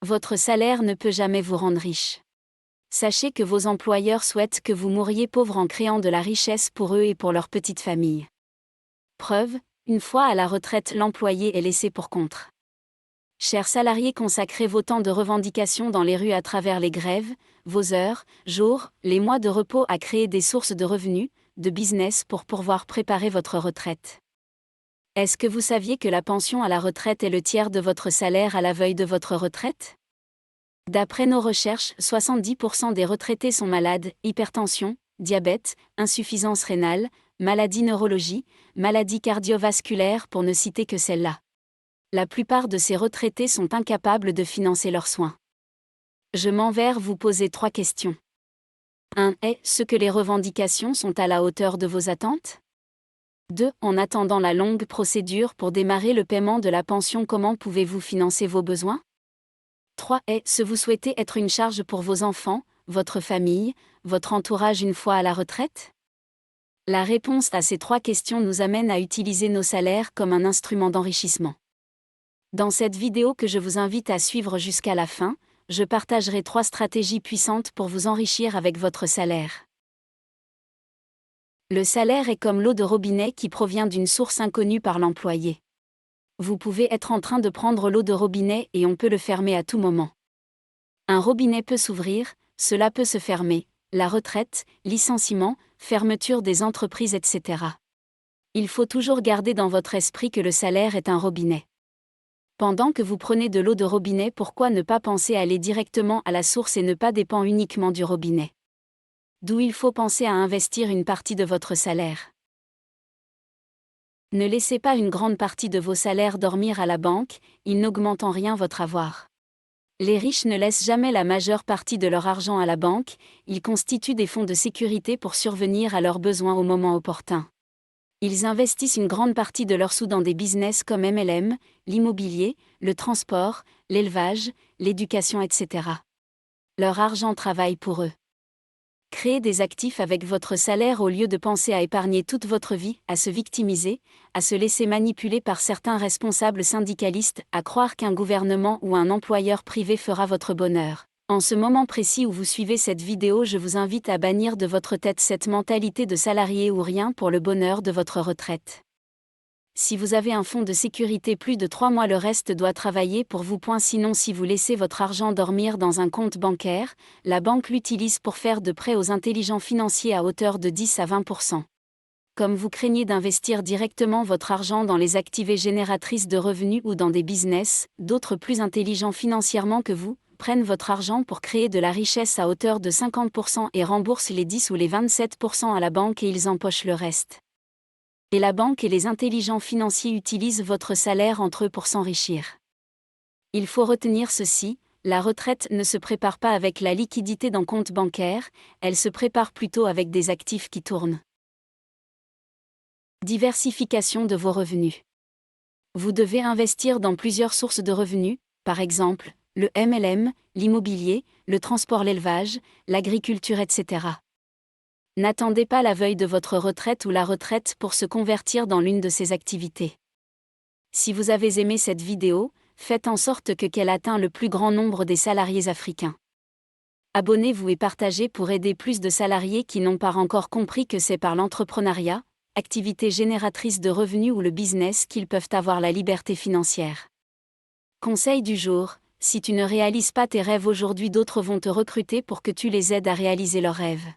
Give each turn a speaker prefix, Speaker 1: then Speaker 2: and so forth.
Speaker 1: Votre salaire ne peut jamais vous rendre riche. Sachez que vos employeurs souhaitent que vous mouriez pauvre en créant de la richesse pour eux et pour leur petite famille. Preuve, une fois à la retraite, l'employé est laissé pour compte. Chers salariés, consacrez vos temps de revendication dans les rues à travers les grèves, vos heures, jours, les mois de repos à créer des sources de revenus, de business pour pouvoir préparer votre retraite. Est-ce que vous saviez que la pension à la retraite est le tiers de votre salaire à la veille de votre retraite ? D'après nos recherches, 70% des retraités sont malades, hypertension, diabète, insuffisance rénale, maladie neurologie, maladie cardiovasculaire pour ne citer que celle-là. La plupart de ces retraités sont incapables de financer leurs soins. Je m'en vais vous poser 3 questions. 1. Est-ce que les revendications sont à la hauteur de vos attentes ? 2. En attendant la longue procédure pour démarrer le paiement de la pension, comment pouvez-vous financer vos besoins ? 3. Est-ce que vous souhaitez être une charge pour vos enfants, votre famille, votre entourage une fois à la retraite ? La réponse à ces 3 questions nous amène à utiliser nos salaires comme un instrument d'enrichissement. Dans cette vidéo que je vous invite à suivre jusqu'à la fin, je partagerai 3 stratégies puissantes pour vous enrichir avec votre salaire. Le salaire est comme l'eau de robinet qui provient d'une source inconnue par l'employé. Vous pouvez être en train de prendre l'eau de robinet et on peut le fermer à tout moment. Un robinet peut s'ouvrir, cela peut se fermer, la retraite, licenciement, fermeture des entreprises, etc. Il faut toujours garder dans votre esprit que le salaire est un robinet. Pendant que vous prenez de l'eau de robinet, pourquoi ne pas penser à aller directement à la source et ne pas dépendre uniquement du robinet ? D'où il faut penser à investir une partie de votre salaire. Ne laissez pas une grande partie de vos salaires dormir à la banque, ils n'augmentent en rien votre avoir. Les riches ne laissent jamais la majeure partie de leur argent à la banque, ils constituent des fonds de sécurité pour survenir à leurs besoins au moment opportun. Ils investissent une grande partie de leurs sous dans des business comme MLM, l'immobilier, le transport, l'élevage, l'éducation, etc. Leur argent travaille pour eux. Créez des actifs avec votre salaire au lieu de penser à épargner toute votre vie, à se victimiser, à se laisser manipuler par certains responsables syndicalistes, à croire qu'un gouvernement ou un employeur privé fera votre bonheur. En ce moment précis où vous suivez cette vidéo, je vous invite à bannir de votre tête cette mentalité de salarié ou rien pour le bonheur de votre retraite. Si vous avez un fonds de sécurité plus de 3 mois, le reste doit travailler pour vous. Sinon, si vous laissez votre argent dormir dans un compte bancaire, la banque l'utilise pour faire de prêts aux intelligents financiers à hauteur de 10 à 20%. Comme vous craignez d'investir directement votre argent dans les activités génératrices de revenus ou dans des business, d'autres plus intelligents financièrement que vous prennent votre argent pour créer de la richesse à hauteur de 50% et remboursent les 10 ou les 27% à la banque et ils empochent le reste. Et la banque et les intelligents financiers utilisent votre salaire entre eux pour s'enrichir. Il faut retenir ceci, la retraite ne se prépare pas avec la liquidité d'un compte bancaire, elle se prépare plutôt avec des actifs qui tournent. Diversification de vos revenus. Vous devez investir dans plusieurs sources de revenus, par exemple, le MLM, l'immobilier, le transport, l'élevage, l'agriculture, etc. N'attendez pas la veille de votre retraite ou la retraite pour se convertir dans l'une de ces activités. Si vous avez aimé cette vidéo, faites en sorte qu'elle atteigne le plus grand nombre des salariés africains. Abonnez-vous et partagez pour aider plus de salariés qui n'ont pas encore compris que c'est par l'entrepreneuriat, activité génératrice de revenus ou le business qu'ils peuvent avoir la liberté financière. Conseil du jour, si tu ne réalises pas tes rêves aujourd'hui, d'autres vont te recruter pour que tu les aides à réaliser leurs rêves.